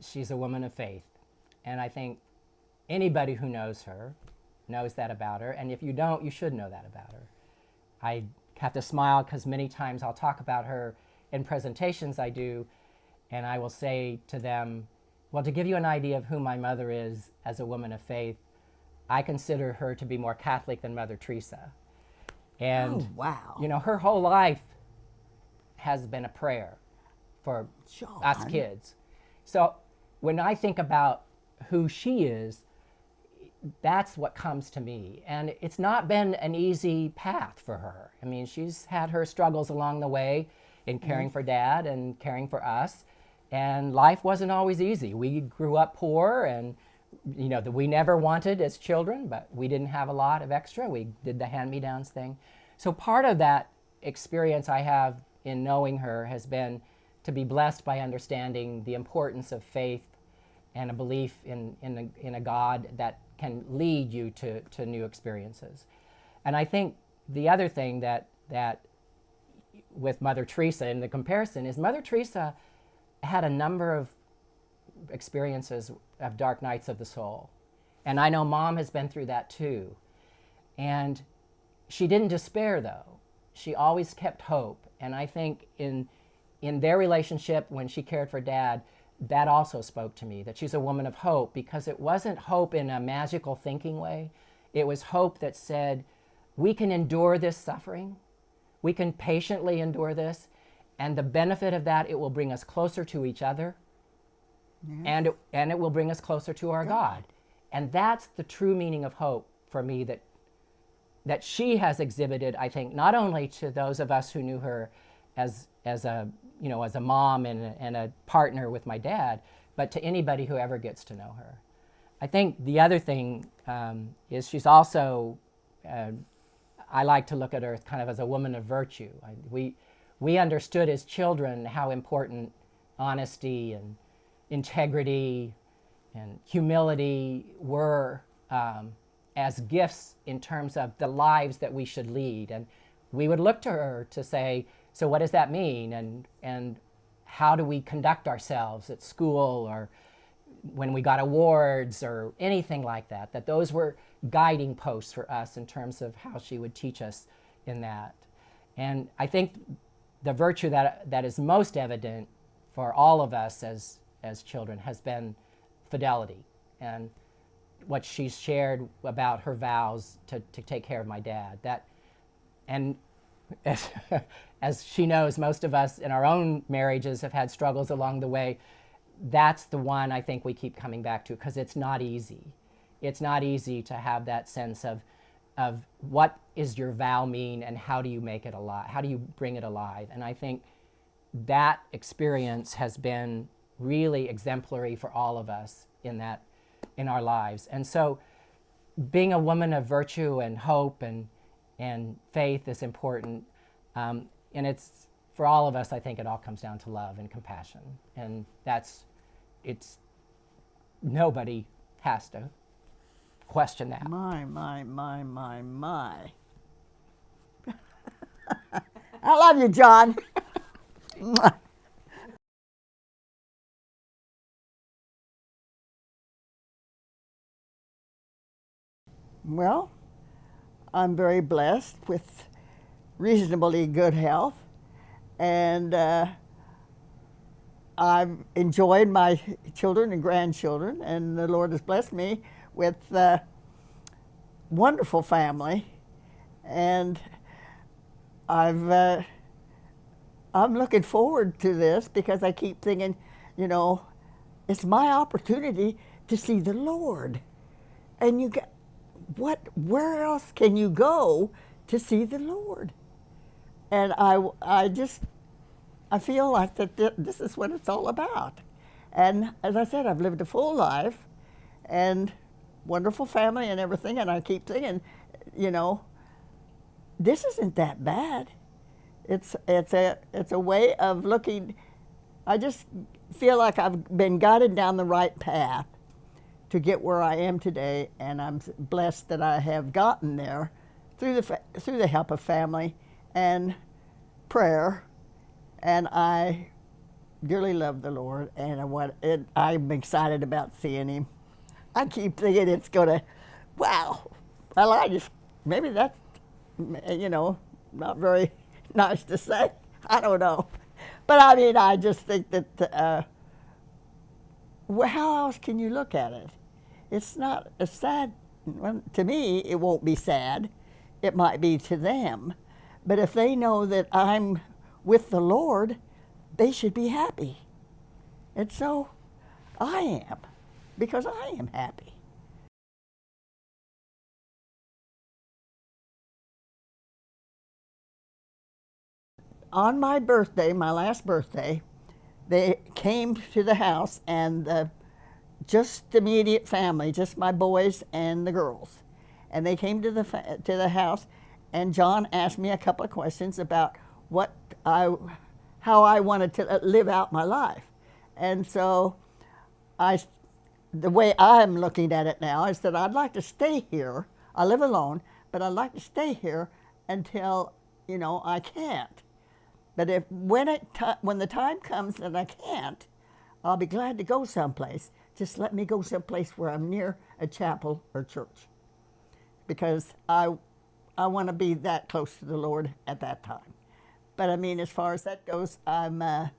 she's a woman of faith. And I think anybody who knows her knows that about her. And if you don't, you should know that about her. I have to smile because many times I'll talk about her in presentations I do, and I will say to them, well, to give you an idea of who my mother is as a woman of faith, I consider her to be more Catholic than Mother Teresa. And, oh, wow. you know, her whole life has been a prayer for John. us kids. So when I think about who she is, that's what comes to me. And it's not been an easy path for her. I mean, she's had her struggles along the way in caring for Dad and caring for us. And life wasn't always easy. We grew up poor, and you know, we never wanted as children, but we didn't have a lot of extra. We did the hand-me-downs thing. So part of that experience I have in knowing her has been to be blessed by understanding the importance of faith and a belief in a God that can lead you to new experiences. And I think the other thing that with Mother Teresa in the comparison is Mother Teresa had a number of experiences of dark nights of the soul. And I know Mom has been through that too. And she didn't despair though. She always kept hope. And I think in their relationship when she cared for Dad, that also spoke to me, that she's a woman of hope, because it wasn't hope in a magical thinking way. It was hope that said, we can endure this suffering. We can patiently endure this. And the benefit of that, it will bring us closer to each other. Yeah. And it will bring us closer to our God. And that's the true meaning of hope for me that she has exhibited, I think, not only to those of us who knew her as a mom and a partner with my dad, but to anybody who ever gets to know her. I think the other thing is she's also, I like to look at her kind of as a woman of virtue. We understood as children how important honesty and integrity and humility were as gifts in terms of the lives that we should lead. And we would look to her to say, so what does that mean? And how do we conduct ourselves at school or when we got awards or anything like that? That those were guiding posts for us in terms of how she would teach us in that. And I think the virtue that is most evident for all of us as children has been fidelity, and what she's shared about her vows to take care of my dad. And as she knows, most of us in our own marriages have had struggles along the way. That's the one I think we keep coming back to, because it's not easy. It's not easy to have that sense of what is your vow mean and how do you make it alive? How do you bring it alive? And I think that experience has been really exemplary for all of us in our lives. And so being a woman of virtue and hope and faith is important. And it's, for all of us, I think it all comes down to love and compassion. And nobody has to question that. My. I love you, John. Well, I'm very blessed with reasonably good health, and I've enjoyed my children and grandchildren, and the Lord has blessed me with a wonderful family, and I'm looking forward to this because I keep thinking, you know, it's my opportunity to see the Lord, and where else can you go to see the Lord? And I feel like this is what it's all about. And as I said, I've lived a full life and wonderful family and everything, and I keep thinking, you know, this isn't that bad. It's a way of looking. I just feel like I've been guided down the right path to get where I am today, and I'm blessed that I have gotten there through the help of family and prayer, and I dearly love the Lord, and I'm excited about seeing Him. I keep thinking it's gonna, wow. Well, maybe that's, not very nice to say. I don't know, but I mean, I just think that. Well, how else can you look at it? It's not a sad. Well, to me, it won't be sad. It might be to them, but if they know that I'm with the Lord, they should be happy. And so I am, because I am happy. On my birthday, my last birthday, they came to the house, and just immediate family, just my boys and the girls. And they came to the house, and John asked me a couple of questions about how I wanted to live out my life. And so the way I'm looking at it now is that I'd like to stay here. I live alone, but I'd like to stay here until, I can't. But when the time comes that I can't, I'll be glad to go someplace. Just let me go someplace where I'm near a chapel or church, because I want to be that close to the Lord at that time. But I mean, as far as that goes, am I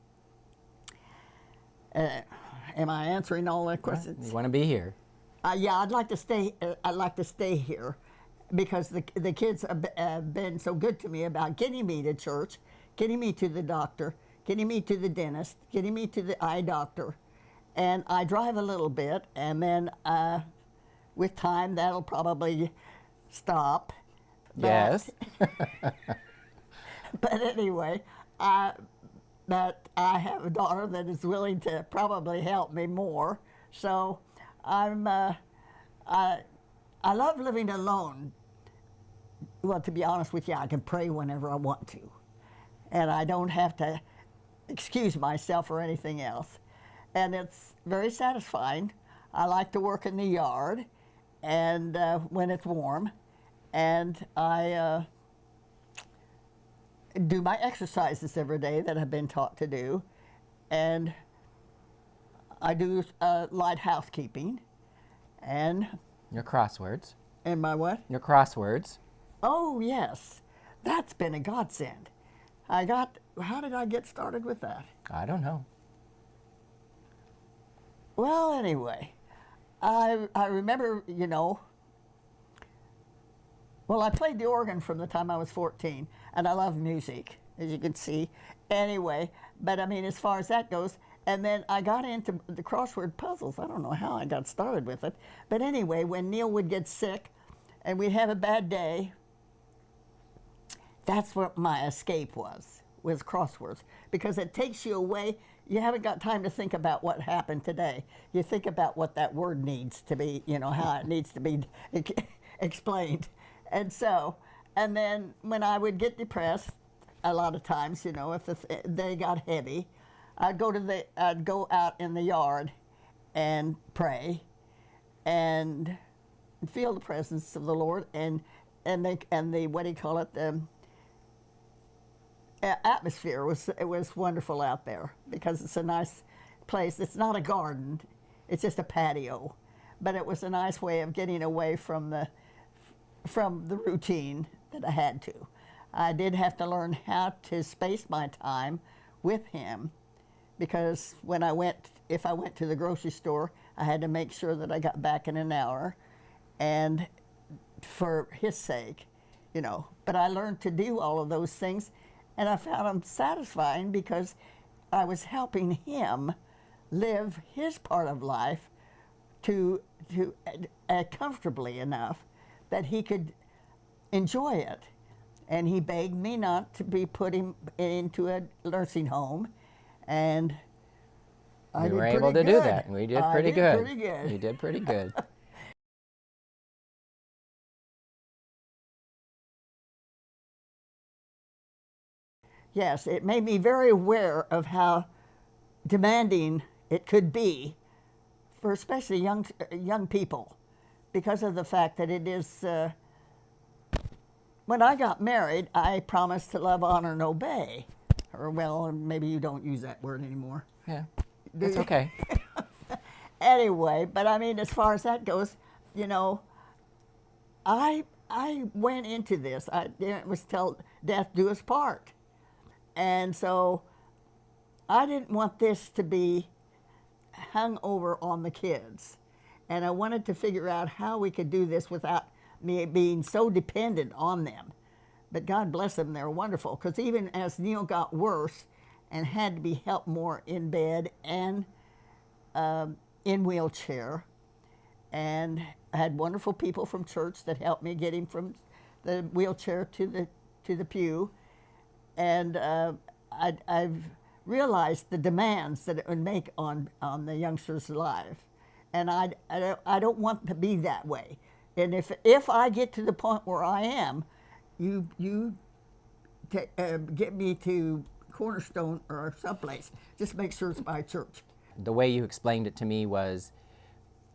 answering all the questions? You want to be here. Yeah, I'd like to stay. I'd like to stay here, because the kids have been so good to me about getting me to church, getting me to the doctor, getting me to the dentist, getting me to the eye doctor. And I drive a little bit, and then with time that'll probably stop. Yes. But anyway, but I have a daughter that is willing to probably help me more. So I love living alone. Well, to be honest with you, I can pray whenever I want to, and I don't have to excuse myself or anything else. And it's very satisfying. I like to work in the yard, and when it's warm, and I do my exercises every day that I've been taught to do, and I do light housekeeping, and Your crosswords. my what? Your crosswords. Oh yes, that's been a godsend. How did I get started with that? I don't know. Well, anyway, I remember, well, I played the organ from the time I was 14, and I love music, as you can see. Anyway, but I mean, as far as that goes, and then I got into the crossword puzzles. I don't know how I got started with it, but anyway, when Neil would get sick and we'd have a bad day, that's what my escape was crosswords, because it takes you away. You haven't got time to think about what happened today. You think about what that word needs to be, how it needs to be explained. And so, and then when I would get depressed, a lot of times, if the day got heavy, I'd go out in the yard and pray and feel the presence of the Lord, and the what do you call it, the atmosphere was wonderful out there, because it's a nice place. It's not a garden, it's just a patio, but it was a nice way of getting away from the routine that I had to. I did have to learn how to space my time with him, because if I went to the grocery store, I had to make sure that I got back in an hour, and for his sake, But I learned to do all of those things, and I found them satisfying, because I was helping him live his part of life to comfortably enough that he could enjoy it. And he begged me not to be put him into a nursing home, and I We did were pretty able to do good. that. We did I pretty did good. pretty good. You did pretty good. Yes, it made me very aware of how demanding it could be for especially young people, because of the fact that it is. When I got married, I promised to love, honor, and obey, Or, well, maybe you don't use that word anymore. Yeah, Do it's you? okay. Anyway, but I mean, as far as that goes, I went into this. It was till death do us part, and so I didn't want this to be hung over on the kids, and I wanted to figure out how we could do this without me being so dependent on them. But God bless them, they're wonderful. Because even as Neil got worse and had to be helped more in bed and in wheelchair, and I had wonderful people from church that helped me get him from the wheelchair to the pew, and I've realized the demands that it would make on the youngster's life, and I don't want to be that way. And if I get to the point where I am, you get me to Cornerstone or someplace. Just make sure it's my church. The way you explained it to me was,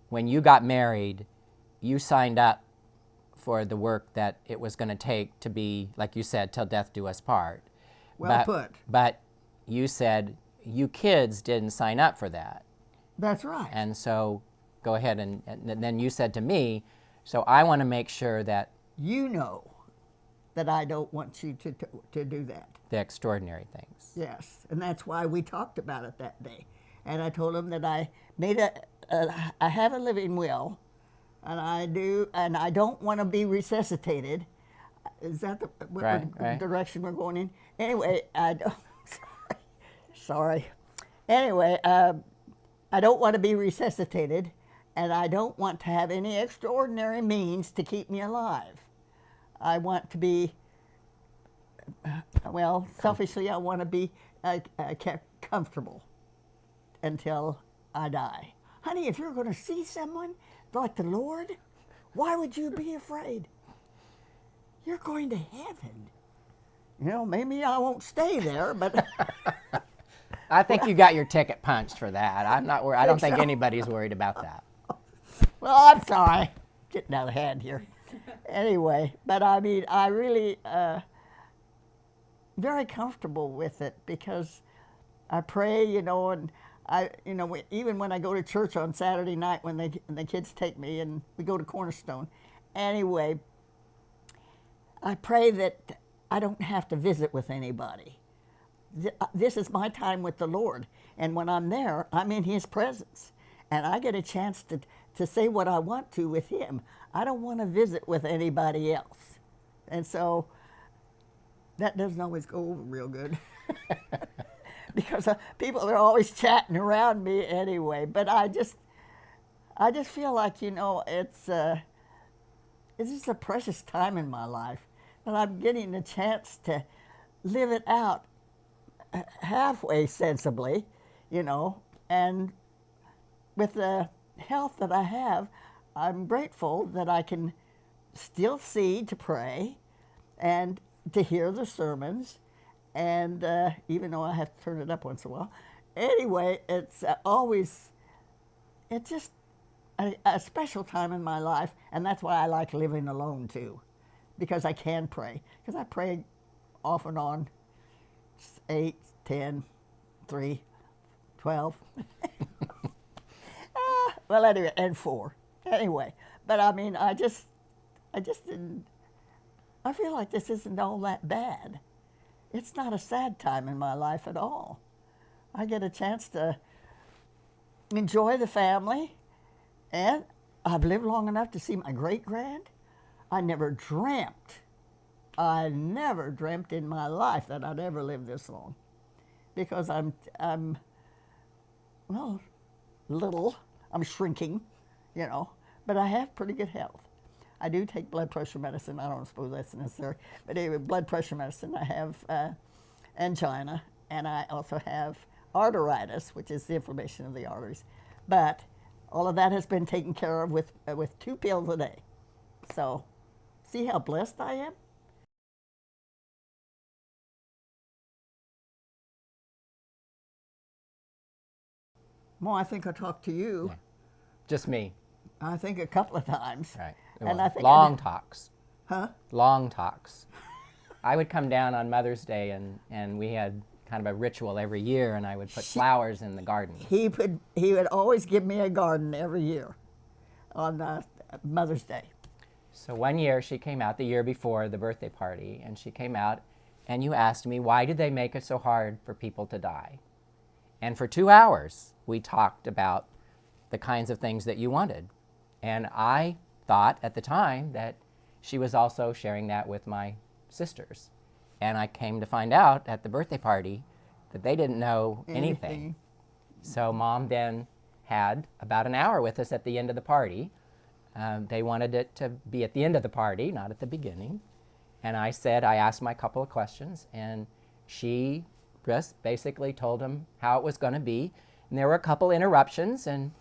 when you got married, you signed up for the work that it was going to take to be, like you said, till death do us part. Well put. But you said you kids didn't sign up for that. That's right. And so go ahead, and then you said to me, so I want to make sure that you know that I don't want you to do that. the extraordinary things. Yes, and that's why we talked about it that day. And I told him that I made I have a living will, and I don't want to be resuscitated. Is that the Right. direction we're going in? Anyway, I don't. Sorry. Anyway, I don't want to be resuscitated, and I don't want to have any extraordinary means to keep me alive. I want to be, well, selfishly, I want to be kept comfortable until I die. Honey, if you're going to see someone like the Lord, why would you be afraid? You're going to heaven. Maybe I won't stay there, but I think you got your ticket punched for that. I'm not worried. I don't think anybody's worried about that. well, I'm sorry. Getting out of hand here. Anyway, but I mean, I really very comfortable with it because I pray, and even when I go to church on Saturday night when the kids take me and we go to Cornerstone. Anyway, I pray that I don't have to visit with anybody. This is my time with the Lord, and when I'm there, I'm in His presence, and I get a chance to say what I want to with Him. I don't want to visit with anybody else, and so that doesn't always go over real good. Because people are always chatting around me anyway. But I just feel like it's just a precious time in my life, and I'm getting a chance to live it out halfway sensibly, and with the health that I have, I'm grateful that I can still see to pray and to hear the sermons. And even though I have to turn it up once in a while, anyway, it's just a special time in my life, and that's why I like living alone too, because I can pray. Because I pray off and on, 8, 10, 3, 12. Well, anyway, and 4. Anyway, but I mean, I just didn't. I feel like this isn't all that bad. It's not a sad time in my life at all. I get a chance to enjoy the family, and I've lived long enough to see my great-grand. I never dreamt in my life that I'd ever live this long, because I'm little. I'm shrinking, but I have pretty good health. I do take blood pressure medicine. I don't suppose that's necessary. But anyway, blood pressure medicine. I have angina, and I also have arteritis, which is the inflammation of the arteries. But all of that has been taken care of with 2 pills a day. So see how blessed I am? Well, I think I talked to you. Yeah. Just me. I think a couple of times. Right. And I think long talks. Huh? Long talks. I would come down on Mother's Day, and we had kind of a ritual every year, and I would put flowers in the garden. He would always give me a garden every year on Mother's Day. So one year she came out, the year before the birthday party, and she came out and you asked me, why did they make it so hard for people to die? And for 2 hours we talked about the kinds of things that you wanted. And I thought at the time that she was also sharing that with my sisters. And I came to find out at the birthday party that they didn't know anything. So Mom then had about an hour with us at the end of the party. They wanted it to be at the end of the party, not at the beginning. And I asked my couple of questions, and she just basically told them how it was going to be. And there were a couple interruptions, and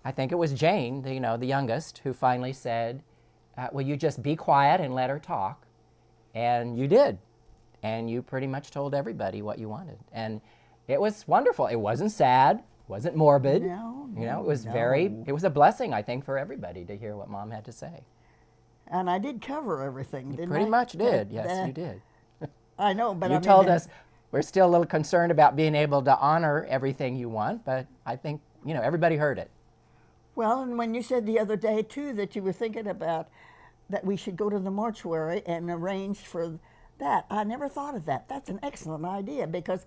I think it was Jane, the youngest, who finally said, will you just be quiet and let her talk? And you did. And you pretty much told everybody what you wanted. And it was wonderful. It wasn't sad, wasn't morbid. It was it was a blessing, I think, for everybody to hear what Mom had to say. And I did cover everything, didn't I? Pretty much did, yes, you did. I know, but you told us we're still a little concerned about being able to honor everything you want, but I think, everybody heard it. Well, and when you said the other day, too, that you were thinking about that we should go to the mortuary and arrange for that, I never thought of that. That's an excellent idea, because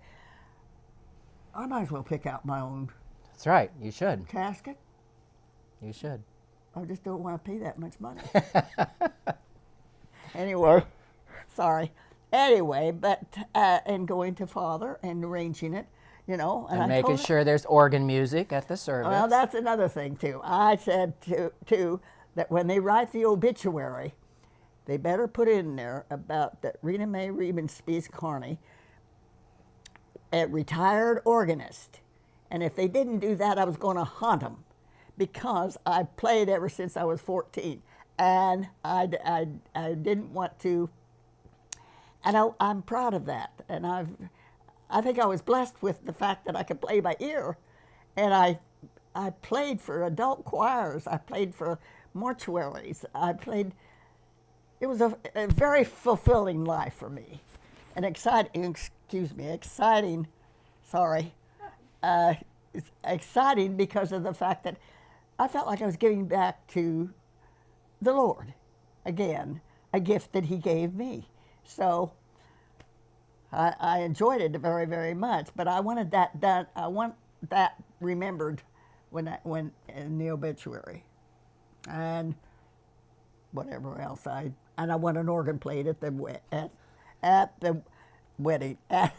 I might as well pick out my own. That's right, you should. Casket. You should. I just don't want to pay that much money. Anyway, sorry. Anyway, but and going to Father and arranging it, and making sure there's organ music at the service. Well, that's another thing too. I said too that when they write the obituary, they better put in there about that Rita Reibenspies Carney, a retired organist. And if they didn't do that, I was going to haunt them, because I played ever since I was 14, and I didn't want to. And I'm proud of that. And I think I was blessed with the fact that I could play by ear, and I played for adult choirs. I played for mortuaries. It was a very fulfilling life for me, and exciting, exciting because of the fact that I felt like I was giving back to the Lord again, a gift that He gave me. So I enjoyed it very, very much, but I wanted that done. I want that remembered when in the obituary, and whatever else I want an organ played at the wedding, at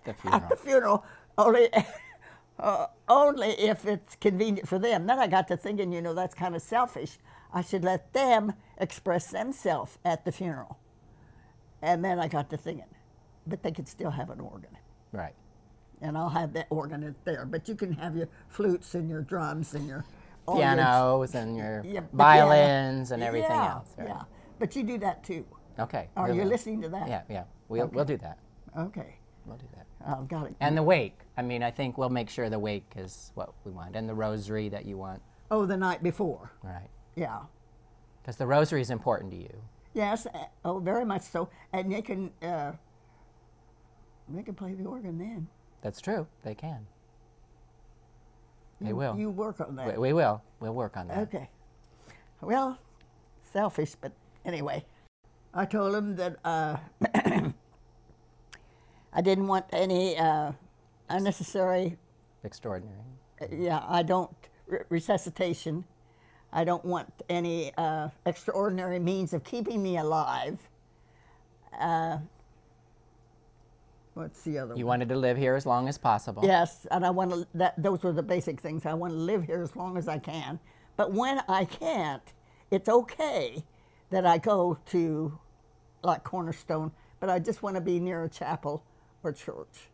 the funeral, only if it's convenient for them. Then I got to thinking, that's kind of selfish. I should let them express themselves at the funeral. And then I got to thinking, but they could still have an organ. Right. And I'll have that organ there. But you can have your flutes and your drums and your pianos and your violins and everything else. Right? Yeah, but you do that too. Okay. Are you listening to that? Yeah. We'll do that. Okay. We'll do that. I've got it. And the wake. I think we'll make sure the wake is what we want, and the rosary that you want. Oh, the night before. Right. Yeah. Because the rosary is important to you. Yes. Oh, very much so. And they can play the organ then. That's true. They can. They will. You work on that. We will. We'll work on that. Okay. Well, selfish, but anyway. I told him that I didn't want any unnecessary. Extraordinary. I don't resuscitation. I don't want any extraordinary means of keeping me alive. What's the other one? You wanted to live here as long as possible. Yes, and I want to. Those were the basic things. I want to live here as long as I can. But when I can't, it's okay that I go to, like, Cornerstone. But I just want to be near a chapel or church.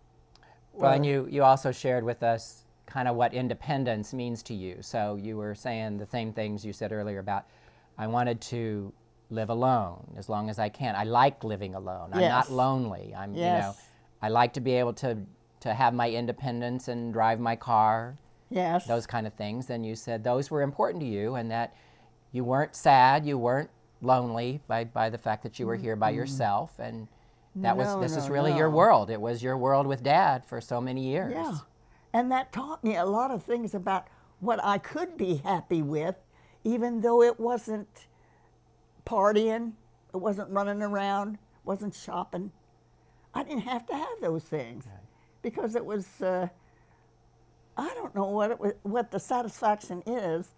Well, and you also shared with us kind of what independence means to you. So you were saying the same things you said earlier about, I wanted to live alone as long as I can. I like living alone. I'm not lonely. I like to be able to have my independence and drive my car. Yes. Those kind of things. And you said those were important to you, and that you weren't sad, you weren't lonely by the fact that you were here by yourself, and This is really your world. It was your world with Dad for so many years. Yeah. And that taught me a lot of things about what I could be happy with, even though it wasn't partying, it wasn't running around, wasn't shopping. I didn't have to have those things because it was, I don't know what the satisfaction is.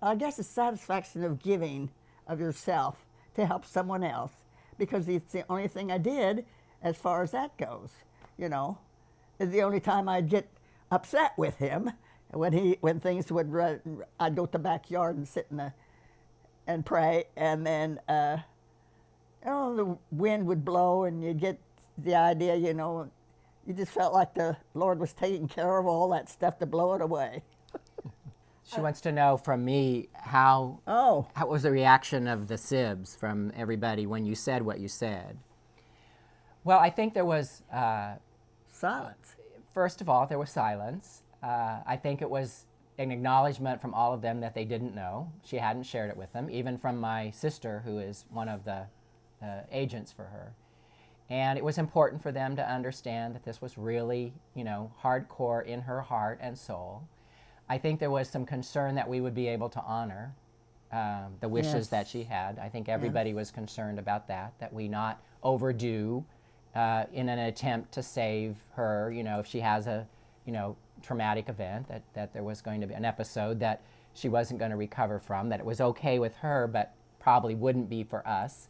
I guess it's satisfaction of giving of yourself to help someone else, because it's the only thing I did as far as that goes, you know. It's the only time I'd get upset with him when things would I'd go to the backyard and sit and pray, and then the wind would blow and you'd get the idea, you know, you just felt like the Lord was taking care of all that stuff to blow it away. She wants to know from me how was the reaction of the Sibs from everybody when you said what you said? Well, I think there was silence. First of all, there was silence. I think it was an acknowledgement from all of them that they didn't know. She hadn't shared it with them, even from my sister, who is one of the agents for her. And it was important for them to understand that this was really, you know, hardcore in her heart and soul. I think there was some concern that we would be able to honor the wishes that she had. I think everybody was concerned about that we not overdo in an attempt to save her, you know, if she has a, you know, traumatic event, that there was going to be an episode that she wasn't going to recover from, that it was okay with her, but probably wouldn't be for us,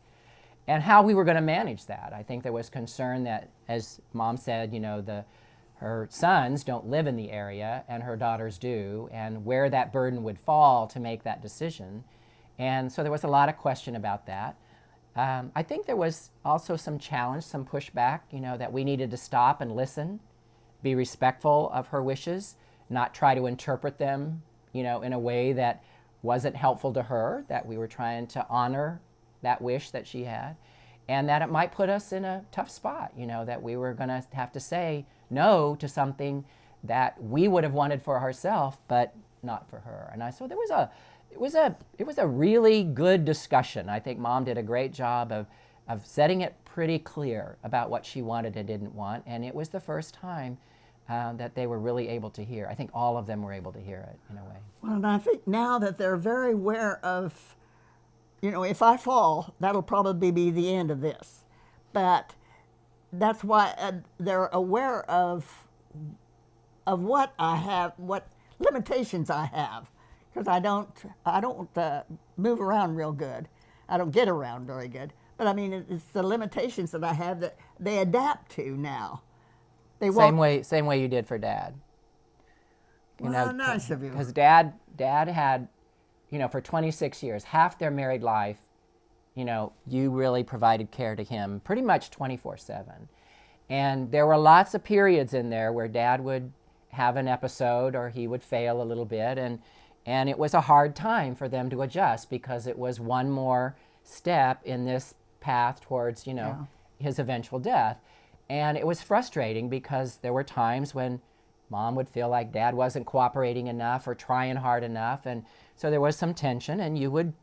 and how we were going to manage that. I think there was concern that, as Mom said, you know, her sons don't live in the area and her daughters do, and where that burden would fall to make that decision. And so there was a lot of question about that. I think there was also some challenge, some pushback, you know, that we needed to stop and listen, be respectful of her wishes, not try to interpret them, you know, in a way that wasn't helpful to her, that we were trying to honor that wish that she had, and that it might put us in a tough spot, you know, that we were going to have to say no to something that we would have wanted for ourselves, but not for her. And so there was it was a really good discussion. I think Mom did a great job of setting it pretty clear about what she wanted and didn't want, and it was the first time that they were really able to hear. I think all of them were able to hear it in a way. Well, and I think now that they're very aware of, you know, if I fall, that'll probably be the end of this. But that's why they're aware of what I have, what limitations I have, because I don't move around real good. I don't get around very good. But I mean, it's the limitations that I have that they adapt to now. They same way you did for Dad. You well, know, nice of you. Because Dad had, you know, for 26 years, half their married life, you know, you really provided care to him pretty much 24/7. And there were lots of periods in there where Dad would have an episode or he would fail a little bit, and it was a hard time for them to adjust because it was one more step in this path towards, you know, his eventual death. And it was frustrating because there were times when Mom would feel like Dad wasn't cooperating enough or trying hard enough, and so there was some tension, and you would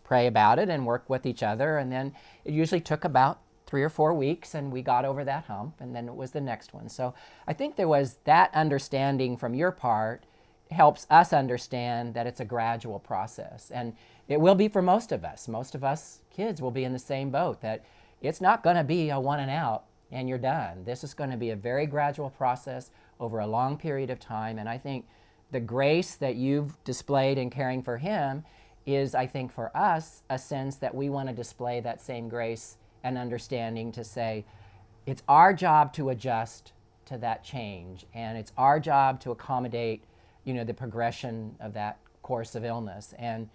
pray about it and work with each other, and then it usually took about 3 or 4 weeks, and we got over that hump, and then it was the next one. So I think there was that understanding from your part helps us understand that it's a gradual process, and it will be for most of us. Most of us kids will be in the same boat, that it's not going to be a one and out and you're done. This is going to be a very gradual process over a long period of time, and I think the grace that you've displayed in caring for him is, I think, for us, a sense that we want to display that same grace and understanding to say, it's our job to adjust to that change, and it's our job to accommodate, you know, the progression of that course of illness. And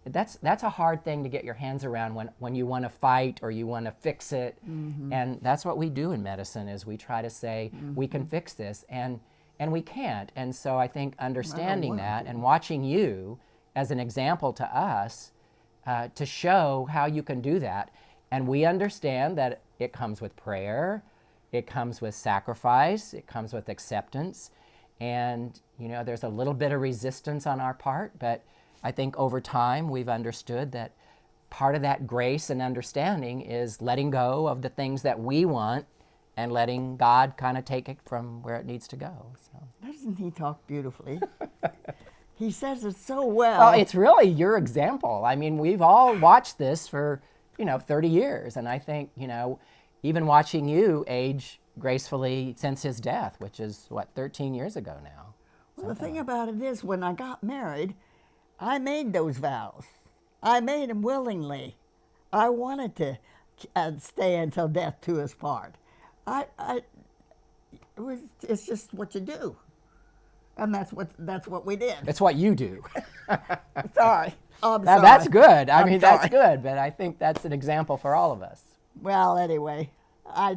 that's a hard thing to get your hands around when you want to fight or you want to fix it. Mm-hmm. And that's what we do in medicine, is we try to say, we can fix this, and we can't. And so I think understanding that and watching you as an example to us to show how you can do that. And we understand that it comes with prayer, it comes with sacrifice, it comes with acceptance. And, you know, there's a little bit of resistance on our part, but I think over time we've understood that part of that grace and understanding is letting go of the things that we want and letting God kind of take it from where it needs to go. So. Doesn't he talk beautifully? He says it so well. Well, it's really your example. I mean, we've all watched this for, 30 years. And I think, even watching you age gracefully since his death, which is, 13 years ago now. Well, the thing about it is, when I got married, I made those vows. I made them willingly. I wanted to stay until death do us part. It's just what you do. And that's what we did. It's what you do. Sorry. I'm Now, sorry. that's good. I mean, sorry. that's good, but I think that's an example for all of us. Well, anyway, well,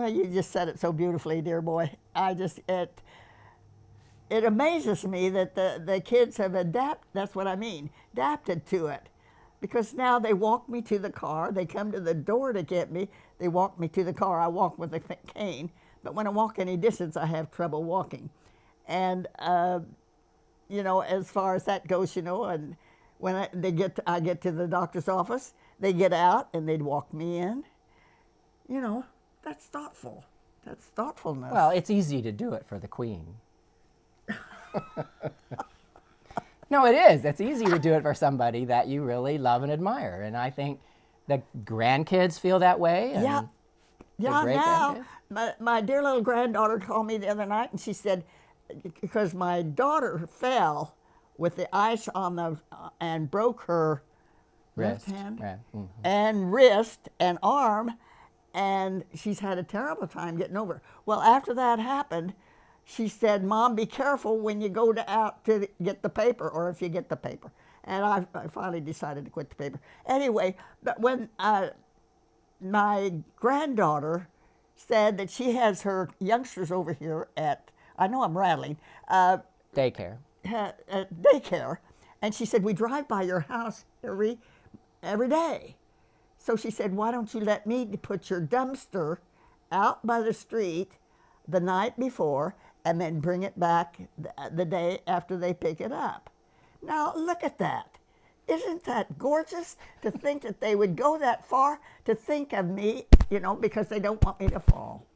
you just said it so beautifully, dear boy. It amazes me that the kids have that's what I mean, adapted to it. Because now they walk me to the car, they come to the door to get me, they walk me to the car, I walk with a cane, but when I walk any distance, I have trouble walking. And, as far as that goes, and when I get to the doctor's office, they get out and they'd walk me in. That's thoughtful. That's thoughtfulness. Well, it's easy to do it for the Queen. No, it is. It's easy to do it for somebody that you really love and admire. And I think the grandkids feel that way. And yeah. Yeah, great-grandkids. now, my dear little granddaughter called me the other night and she said, because my daughter fell with the ice on and broke her left hand and wrist and arm, and she's had a terrible time getting over it. Well, after that happened, she said, Mom, be careful when you go out to get the paper, or if you get the paper. And I finally decided to quit the paper. Anyway, but when my granddaughter said that she has her youngsters over here at, I know I'm rattling, Daycare. Daycare, and she said, we drive by your house every day. So she said, why don't you let me put your dumpster out by the street the night before and then bring it back the day after they pick it up. Now, look at that. Isn't that gorgeous to think that they would go that far to think of me, because they don't want me to fall?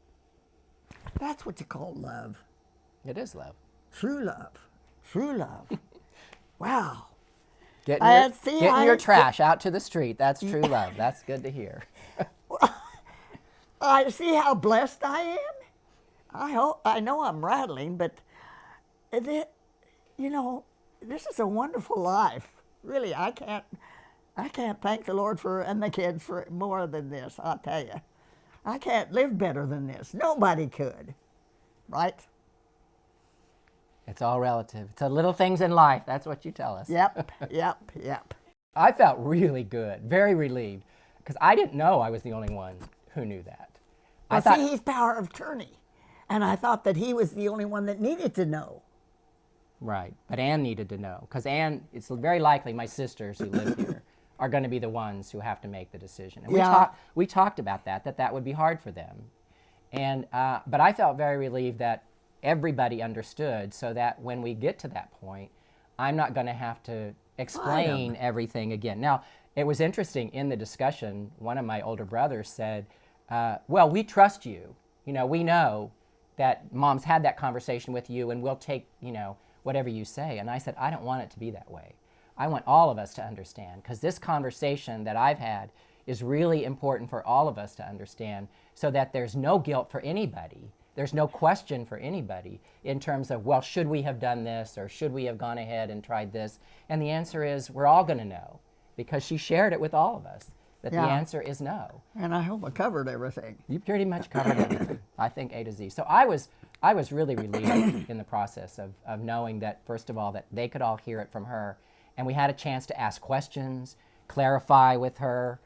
That's what you call love. It is love. True love. True love. Wow. Getting your trash out to the street. That's true love. That's good to hear. I see how blessed I am. I know I'm rattling, but this is a wonderful life. Really, I can't thank the Lord and the kids for more than this, I'll tell you. I can't live better than this. Nobody could. Right? It's all relative. It's the little things in life. That's what you tell us. Yep. I felt really good, very relieved, because I didn't know I was the only one who knew that. Well, see, he's power of attorney. And I thought that he was the only one that needed to know. Right. But Ann needed to know, because Ann, it's very likely my sisters who live here are going to be the ones who have to make the decision. And we talked about that would be hard for them. And but I felt very relieved that everybody understood, so that when we get to that point, I'm not going to have to explain everything again. Now, it was interesting in the discussion, one of my older brothers said, well, we trust you. We know that Mom's had that conversation with you, and we'll take, whatever you say. And I said, I don't want it to be that way. I want all of us to understand, because this conversation that I've had is really important for all of us to understand, so that there's no guilt for anybody. There's no question for anybody in terms of, well, should we have done this, or should we have gone ahead and tried this? And the answer is, we're all going to know, because she shared it with all of us, that the answer is no. And I hope I covered everything. You pretty much covered everything, I think A to Z. So I was really relieved in the process of knowing that, first of all, that they could all hear it from her, and we had a chance to ask questions, clarify with her,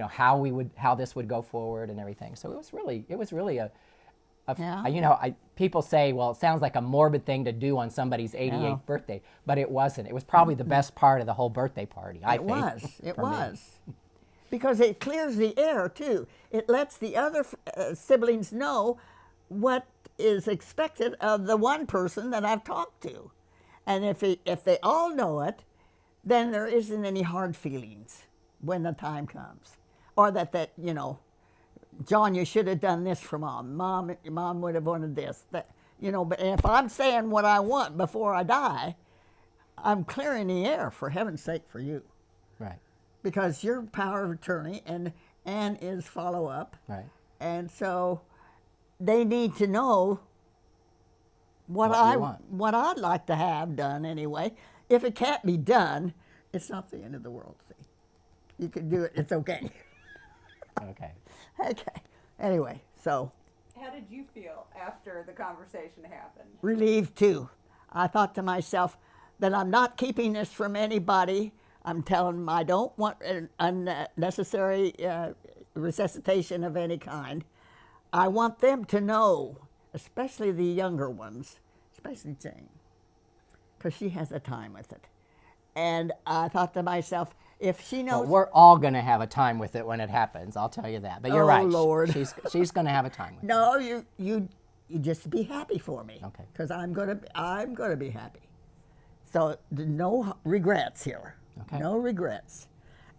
how this would go forward and everything. So it was really people say, well, it sounds like a morbid thing to do on somebody's 88th birthday, but it wasn't. It was probably the best part of the whole birthday party, I think. It was. Because it clears the air, too. It lets the other siblings know what is expected of the one person that I've talked to. And if they all know it, then there isn't any hard feelings when the time comes. Or that John, you should have done this for Mom. Mom would have wanted this. But if I'm saying what I want before I die, I'm clearing the air, for heaven's sake, for you. Right. Because you're power of attorney, and Ann is follow-up. Right. And so they need to know what I'd like to have done anyway. If it can't be done, it's not the end of the world. See, you can do it. It's okay. Okay. Okay. Anyway, so. How did you feel after the conversation happened? Relieved too. I thought to myself that I'm not keeping this from anybody. I'm telling them I don't want an unnecessary resuscitation of any kind. I want them to know, especially the younger ones, especially Jane, because she has a time with it. And I thought to myself, if she knows... Well, we're all going to have a time with it when it happens, I'll tell you that. But you're right. Lord. She's going to have a time with it. No, you just be happy for me. Okay. Because I'm gonna be happy. So no regrets here. Okay. No regrets.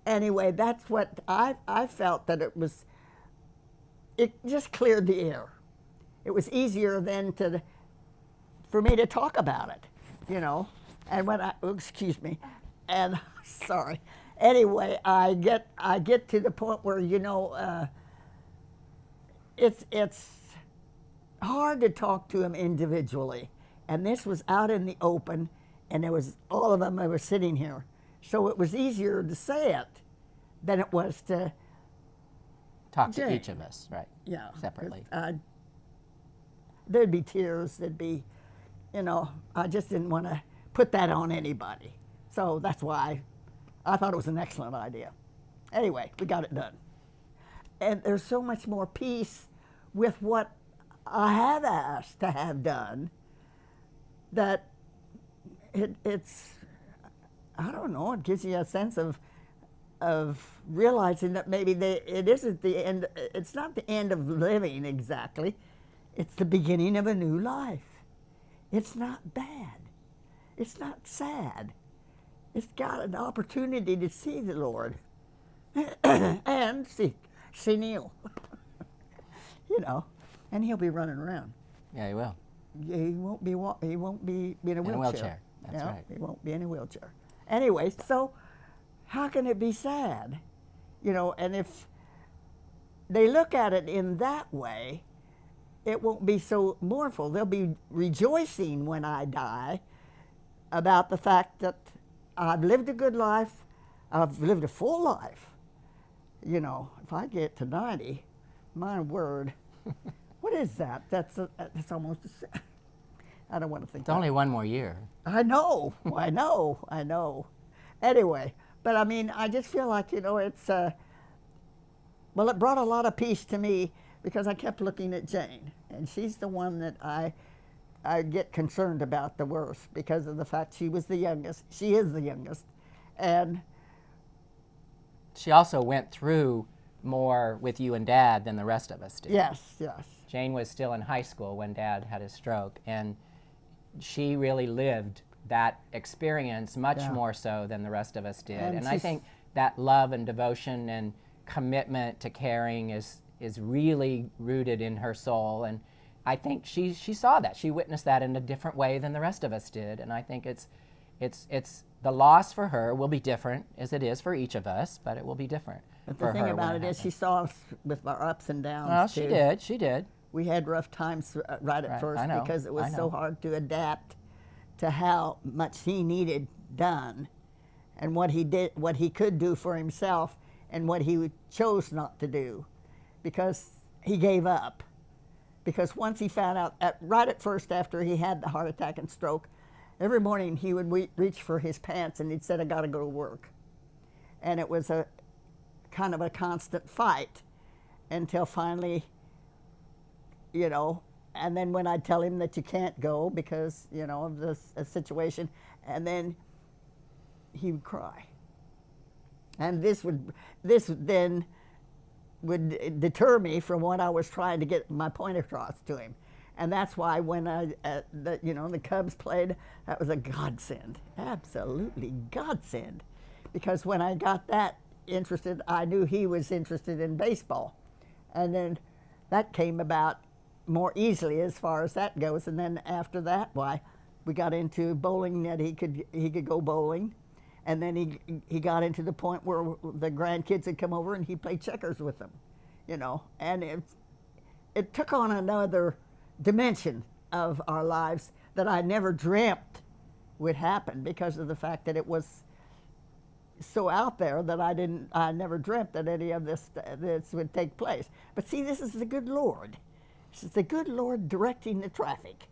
Anyway, that's what I felt, that it just cleared the air. It was easier then for me to talk about it, And when excuse me, and sorry. Anyway, I get to the point where it's hard to talk to him individually, and this was out in the open, and there was all of them that were sitting here. So it was easier to say it than it was to talk Jane. to each of us, right? Yeah, Separately. There'd be tears. There'd be, I just didn't want to put that on anybody. So that's why I thought it was an excellent idea. Anyway, we got it done. And there's so much more peace with what I have asked to have done that it's, I don't know, it gives you a sense of realizing that maybe it isn't the end, it's not the end of living exactly, it's the beginning of a new life. It's not bad. It's not sad. It's got an opportunity to see the Lord and see Neil, and he'll be running around. Yeah, he will. He won't be in a wheelchair. That's right. He won't be in a wheelchair. Anyway, so how can it be sad? And if they look at it in that way, it won't be so mournful. They'll be rejoicing when I die about the fact that I've lived a good life, I've lived a full life. If I get to 90, my word, what is that? That's almost, I don't want to think. It's only one more year. I know. Anyway, but I just feel like, it's, it brought a lot of peace to me because I kept looking at Jane, and she's the one that I get concerned about the worst because of the fact she was the youngest. She is the youngest. And she also went through more with you and Dad than the rest of us did. Yes. Jane was still in high school when Dad had his stroke, and she really lived that experience much more so than the rest of us did. And I think that love and devotion and commitment to caring is really rooted in her soul. And I think she saw that. She witnessed that in a different way than the rest of us did. And I think it's the loss for her will be different as it is for each of us, but it will be different. But the thing about it is she saw us with our ups and downs. Well, too. she did. We had rough times right at first because it was so hard to adapt to how much he needed done and what he could do for himself and what he chose not to do because he gave up. Because once he found out, right at first after he had the heart attack and stroke, every morning he would reach for his pants and he'd said, I got to go to work. And it was a kind of a constant fight until finally, and then when I'd tell him that you can't go because, of this situation, and then he would cry. And this then would deter me from what I was trying to get my point across to him. And that's why when the Cubs played, that was a godsend, absolutely godsend. Because when I got that interested, I knew he was interested in baseball. And then that came about more easily as far as that goes. And then after that, why, we got into bowling, that he could go bowling. And then he got into the point where the grandkids had come over and he played checkers with them, And it took on another dimension of our lives that I never dreamt would happen, because of the fact that it was so out there that I never dreamt that any of this would take place. But see, this is the good Lord. This is the good Lord directing the traffic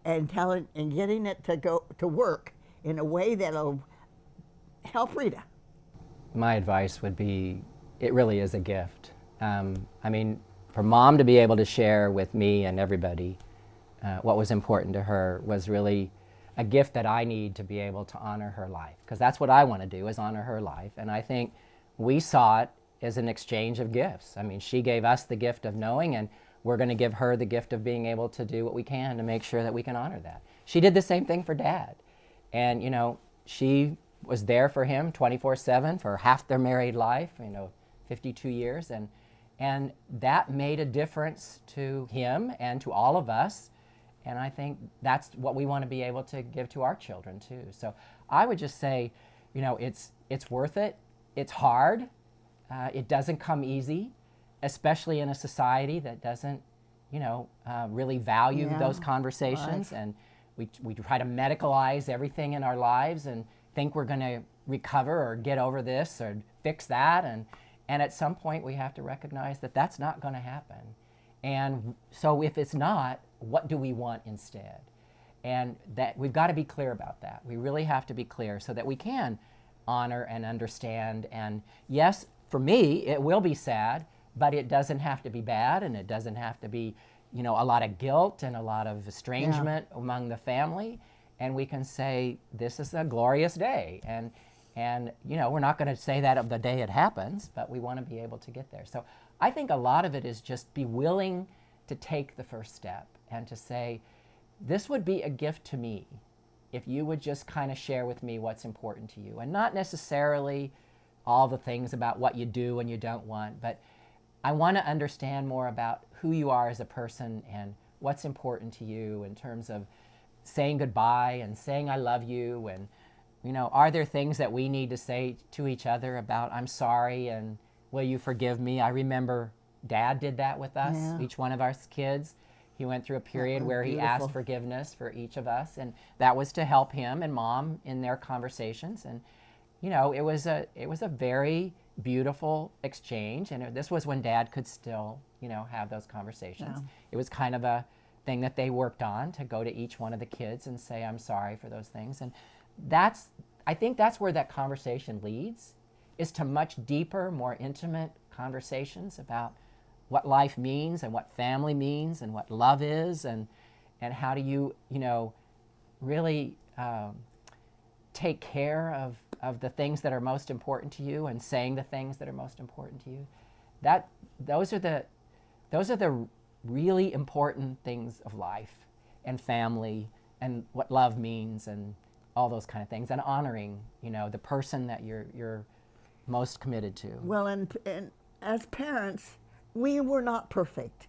and getting it to go to work in a way that'll help Rita. My advice would be, it really is a gift. For Mom to be able to share with me and everybody what was important to her was really a gift that I need to be able to honor her life, because that's what I want to do, is honor her life. And I think we saw it as an exchange of gifts. She gave us the gift of knowing, and we're going to give her the gift of being able to do what we can to make sure that we can honor that. She did the same thing for Dad. And, she was there for him 24/7 for half their married life, 52 years. And that made a difference to him and to all of us. And I think that's what we want to be able to give to our children too. So I would just say, it's worth it. It's hard. It doesn't come easy, especially in a society that doesn't, really value those conversations. Right. And we try to medicalize everything in our lives and think we're going to recover or get over this or fix that. And at some point, we have to recognize that that's not going to happen. And so if it's not, what do we want instead? And that we've got to be clear about that. We really have to be clear so that we can honor and understand. And yes, for me, it will be sad, but it doesn't have to be bad, and it doesn't have to be, a lot of guilt and a lot of estrangement among the family. And we can say, this is a glorious day. And we're not going to say that of the day it happens, but we want to be able to get there. So I think a lot of it is just be willing to take the first step and to say, this would be a gift to me if you would just kind of share with me what's important to you, and not necessarily all the things about what you do and you don't want, but I want to understand more about who you are as a person and what's important to you in terms of saying goodbye and saying I love you. And are there things that we need to say to each other about, I'm sorry and will you forgive me? I remember Dad did that with us, each one of our kids. He went through a period where he asked forgiveness for each of us, and that was to help him and Mom in their conversations. And it was a very beautiful exchange, and this was when Dad could still have those conversations. It was kind of a thing that they worked on, to go to each one of the kids and say, I'm sorry for those things. And I think that's where that conversation leads, is to much deeper, more intimate conversations about what life means and what family means and what love is, and how do you, really take care of the things that are most important to you, and saying the things that are most important to you. Those are the really important things of life and family and what love means and all those kind of things, and honoring, the person that you're most committed to. Well, and as parents, we were not perfect.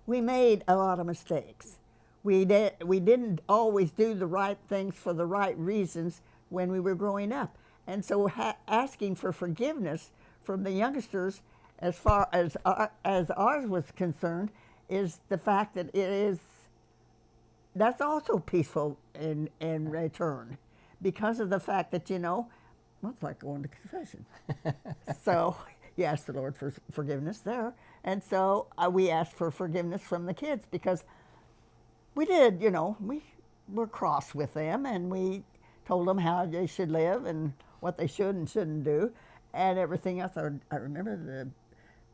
We made a lot of mistakes. We didn't always do the right things for the right reasons when we were growing up. And so asking for forgiveness from the youngsters, as far as ours was concerned, is the fact that that's also peaceful in return, because of the fact that, it's like going to confession. So you ask the Lord for forgiveness there. And so we asked for forgiveness from the kids, because we did, we were cross with them, and we told them how they should live and what they should and shouldn't do and everything else. I remember the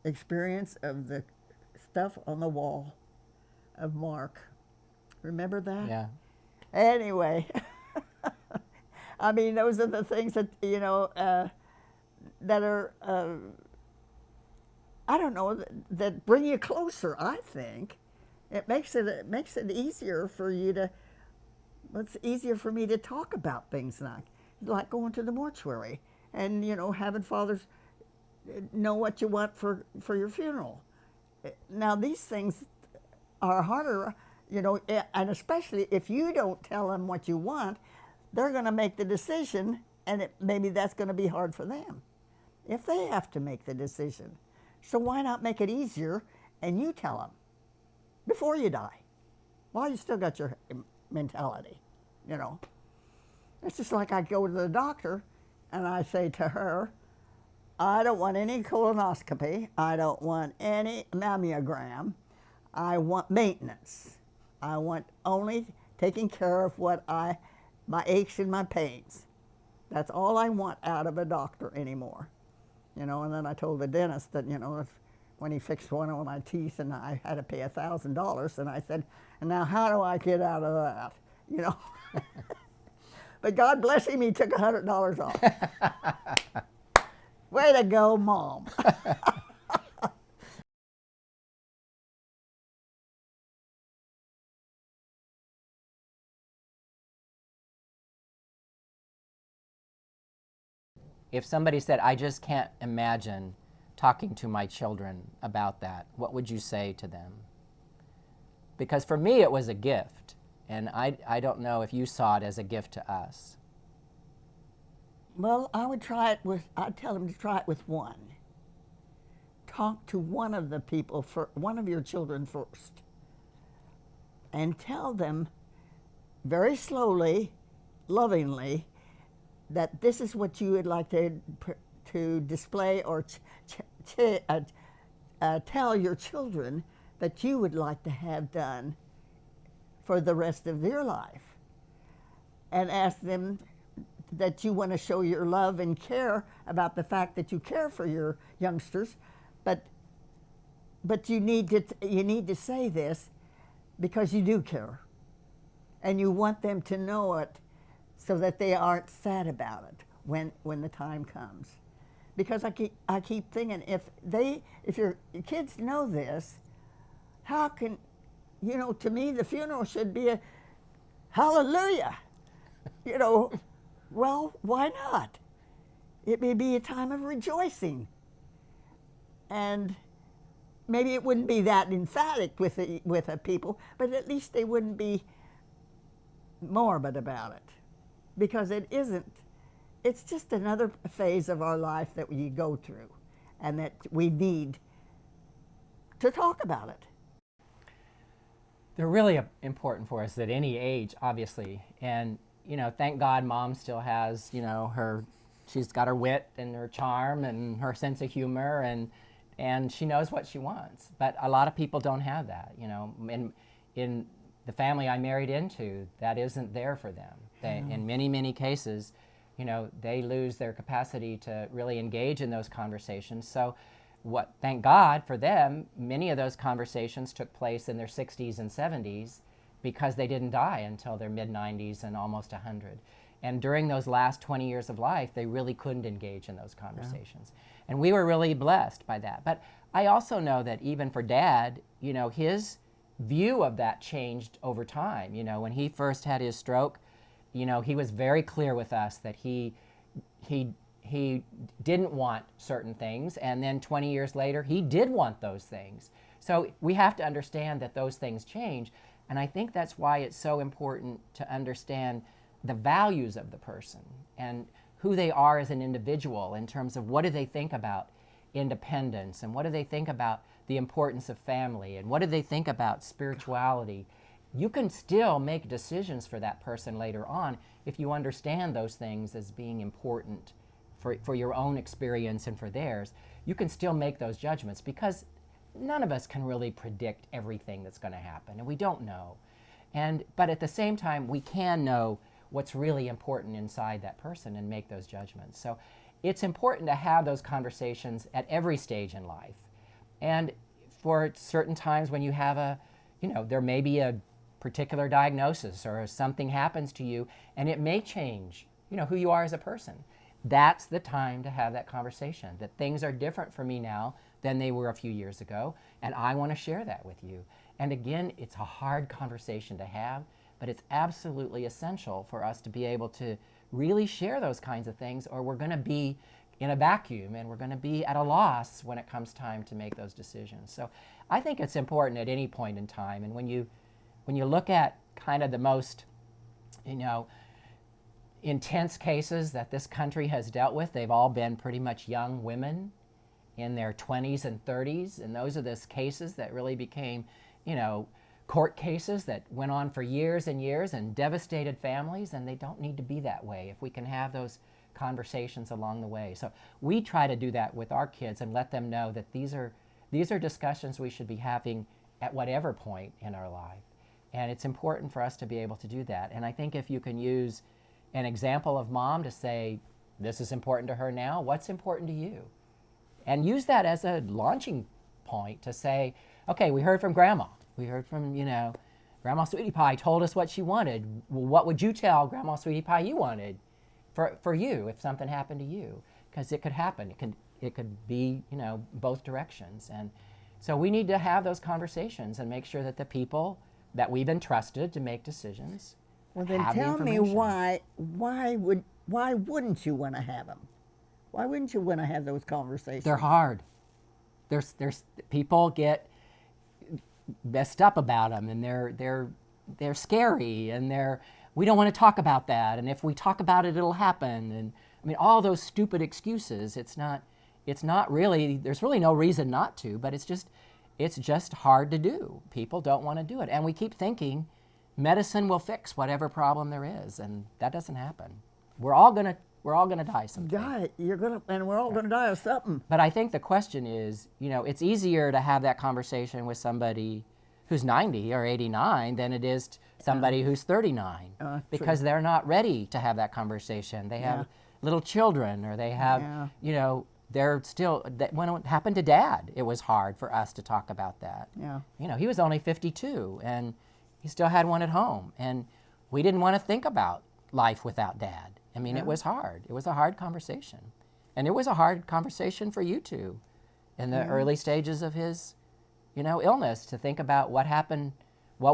experience of the stuff on the wall of Mark. Remember that? Yeah. Anyway, those are the things that, that are, I don't know, that bring you closer, I think. it easier for you to. It's easier for me to talk about things like going to the mortuary and having fathers know what you want for your funeral. Now these things are harder, and especially if you don't tell them what you want, they're going to make the decision, and maybe that's going to be hard for them if they have to make the decision. So why not make it easier and you tell them before you die, while you still got your mentality, It's just like I go to the doctor and I say to her, I don't want any colonoscopy. I don't want any mammogram. I want maintenance. I want only taking care of my aches and my pains. That's all I want out of a doctor anymore. And then I told the dentist that, when he fixed one of my teeth and I had to pay $1,000, and I said, and now how do I get out of that? But God bless him, he took $100 off. Way to go, Mom. If somebody said, I just can't imagine talking to my children about that, what would you say to them? Because for me, it was a gift. And I don't know if you saw it as a gift to us. Well, I'd tell them to try it with one. Talk to one of the people, one of your children first. And tell them very slowly, lovingly, that this is what you would like to display or tell your children that you would like to have done for the rest of their life, and ask them that you want to show your love and care about the fact that you care for your youngsters, but you need to say this because you do care, and you want them to know it so that they aren't sad about it when the time comes. Because I keep thinking, if your kids know this, how can, to me the funeral should be a hallelujah. Well, why not? It may be a time of rejoicing. And maybe it wouldn't be that emphatic with the people, but at least they wouldn't be morbid about it. Because it's just another phase of our life that we go through, and that we need to talk about it. They're really important for us at any age, obviously. And, thank God Mom still has, she's got her wit and her charm and her sense of humor, and she knows what she wants. But a lot of people don't have that, in the family I married into, that isn't there for them. In many, many cases, they lose their capacity to really engage in those conversations. So thank God for them, many of those conversations took place in their 60s and 70s because they didn't die until their mid-90s and almost 100. And during those last 20 years of life, they really couldn't engage in those conversations. Yeah. And we were really blessed by that. But I also know that even for Dad, his view of that changed over time. When he first had his stroke, he was very clear with us that he didn't want certain things, and then 20 years later, he did want those things. So we have to understand that those things change, and I think that's why it's so important to understand the values of the person and who they are as an individual in terms of what do they think about independence, and what do they think about the importance of family, and what do they think about spirituality. You can still make decisions for that person later on if you understand those things as being important for your own experience and for theirs. You can still make those judgments because none of us can really predict everything that's going to happen, and we don't know. But at the same time, we can know what's really important inside that person and make those judgments. So it's important to have those conversations at every stage in life. And for certain times when you have there may be a particular diagnosis or something happens to you and it may change, who you are as a person. That's the time to have that conversation, that things are different for me now than they were a few years ago, and I want to share that with you. And again, it's a hard conversation to have, but it's absolutely essential for us to be able to really share those kinds of things, or we're going to be in a vacuum and we're going to be at a loss when it comes time to make those decisions. So I think it's important at any point in time. And when you look at kind of the most, intense cases that this country has dealt with, they've all been pretty much young women in their 20s and 30s, and those are the cases that really became, court cases that went on for years and years and devastated families, and they don't need to be that way if we can have those conversations along the way. So we try to do that with our kids and let them know that these are discussions we should be having at whatever point in our life. And it's important for us to be able to do that. And I think if you can use an example of mom to say, this is important to her now, what's important to you? And use that as a launching point to say, okay, we heard from Grandma. We heard from, Grandma Sweetie Pie told us what she wanted. Well, what would you tell Grandma Sweetie Pie you wanted for you if something happened to you? Because it could happen. It could be, both directions. And so we need to have those conversations and make sure that the people that we've entrusted to make decisions Well, then have the tell me information. why wouldn't you want to have them? Why wouldn't you want to have those conversations? They're hard. There's people get messed up about them, and they're scary, and we don't want to talk about that, and if we talk about it, it'll happen, and I mean all those stupid excuses. It's not really. There's really no reason not to, but it's just hard to do. People don't want to do it, and we keep thinking medicine will fix whatever problem there is, and that doesn't happen. We're all gonna die someday. And we're all gonna die of something. But I think the question is, it's easier to have that conversation with somebody who's 90 or 89 than it is somebody who's 39, because they're not ready to have that conversation. They have little children, or they have, they're still, when it happened to Dad, it was hard for us to talk about that. Yeah. He was only 52, and he still had one at home, and we didn't want to think about life without Dad. I mean, it was hard. It was a hard conversation. And it was a hard conversation for you two in the early stages of his, illness, to think about what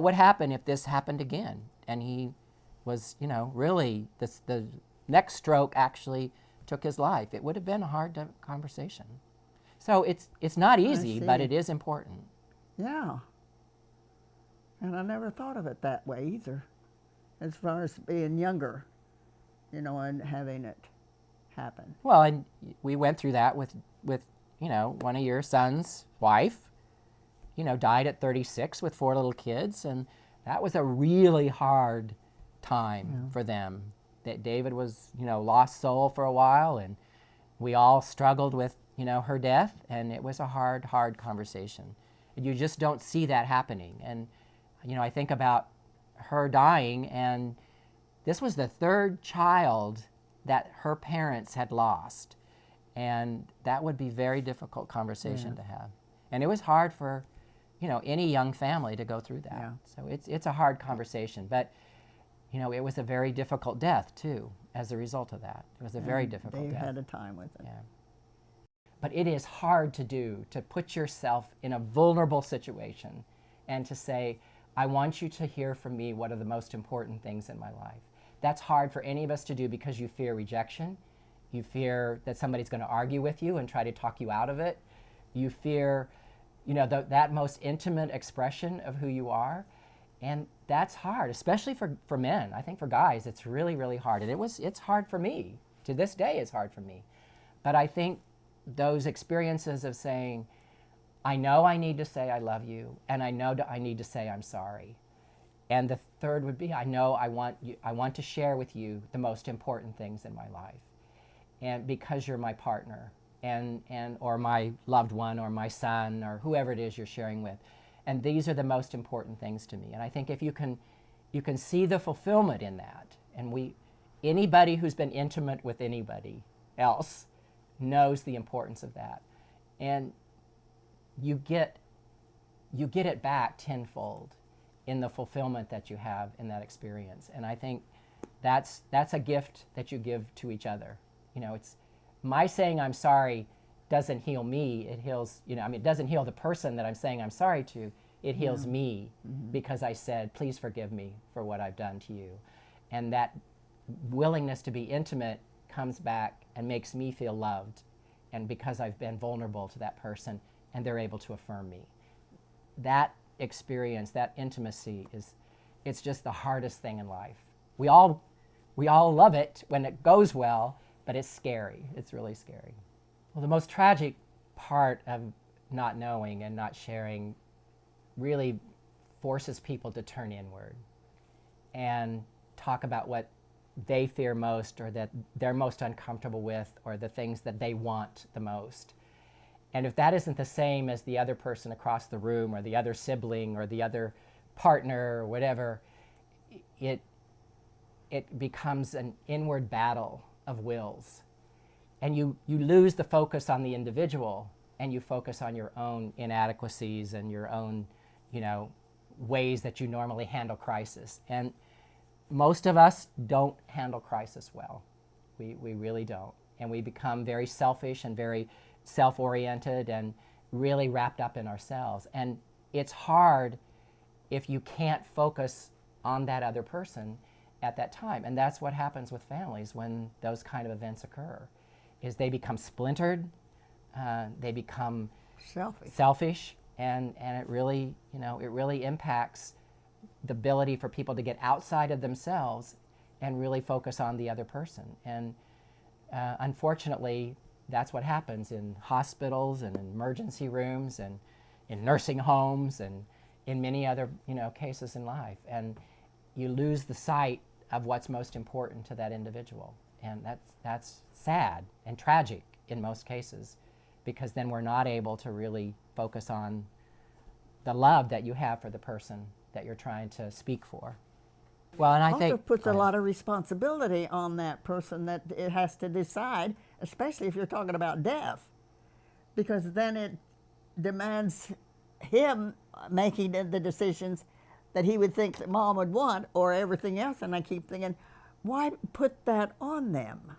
would happen if this happened again. And he was, really, the next stroke actually took his life. It would have been a hard conversation. So it's not easy, but it is important. Yeah. And I never thought of it that way either, as far as being younger, and having it happen. Well, and we went through that with one of your son's wife, died at 36 with 4 little kids, and that was a really hard time for them. That David was, lost soul for a while, and we all struggled with, her death, and it was a hard conversation. And you just don't see that happening. And, I think about her dying, and this was the 3rd child that her parents had lost. And that would be a very difficult conversation to have. And it was hard for, any young family to go through that. Yeah. So it's a hard conversation. But, it was a very difficult death, too, as a result of that. It was a very difficult Dave death. had a time with it. Yeah. But it is hard to do, to put yourself in a vulnerable situation and to say, I want you to hear from me what are the most important things in my life. That's hard for any of us to do because you fear rejection. You fear that somebody's going to argue with you and try to talk you out of it. You fear, that most intimate expression of who you are. And that's hard, especially for men. I think for guys, it's really, really hard. And it's hard for me. To this day, it's hard for me. But I think those experiences of saying, I know I need to say I love you, and I know I need to say I'm sorry. And the third would be, I know I want to share with you the most important things in my life. And because you're my partner, or my loved one, or my son, or whoever it is you're sharing with. And these are the most important things to me. And I think if you can see the fulfillment in that, and anybody who's been intimate with anybody else knows the importance of that. And you get it back tenfold in the fulfillment that you have in that experience. And I think that's a gift that you give to each other. It's my saying I'm sorry doesn't heal me. It heals, it doesn't heal the person that I'm saying I'm sorry to. It heals me because I said, please forgive me for what I've done to you. And that willingness to be intimate comes back and makes me feel loved. And because I've been vulnerable to that person and they're able to affirm me. That experience, that intimacy it's just the hardest thing in life. We all love it when it goes well, but it's scary. It's really scary. Well, the most tragic part of not knowing and not sharing really forces people to turn inward and talk about what they fear most or that they're most uncomfortable with or the things that they want the most. And if that isn't the same as the other person across the room or the other sibling or the other partner or whatever, it becomes an inward battle of wills. And you lose the focus on the individual and you focus on your own inadequacies and your own, ways that you normally handle crisis. And most of us don't handle crisis well. We really don't. And we become very selfish and very self-oriented and really wrapped up in ourselves. And it's hard if you can't focus on that other person at that time. And that's what happens with families when those kind of events occur, is they become splintered, they become selfish, and it really, it really impacts the ability for people to get outside of themselves and really focus on the other person. And unfortunately, that's what happens in hospitals and in emergency rooms and in nursing homes and in many other, cases in life. And you lose the sight of what's most important to that individual. And that's sad and tragic in most cases, because then we're not able to really focus on the love that you have for the person that you're trying to speak for. Well, and I think also puts a lot of responsibility on that person that it has to decide, especially if you're talking about death, because then it demands him making the decisions that he would think that mom would want or everything else. And I keep thinking, why put that on them?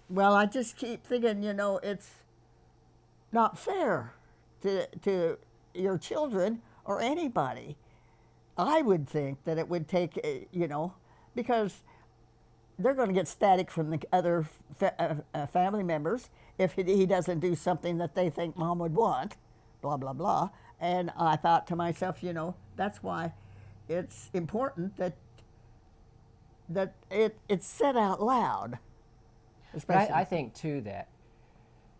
Well, I just keep thinking, it's not fair to your children or anybody. I would think that it would take, because they're going to get static from the other family members if he doesn't do something that they think mom would want, blah, blah, blah. And I thought to myself, that's why it's important that it's said out loud. But I think, too, that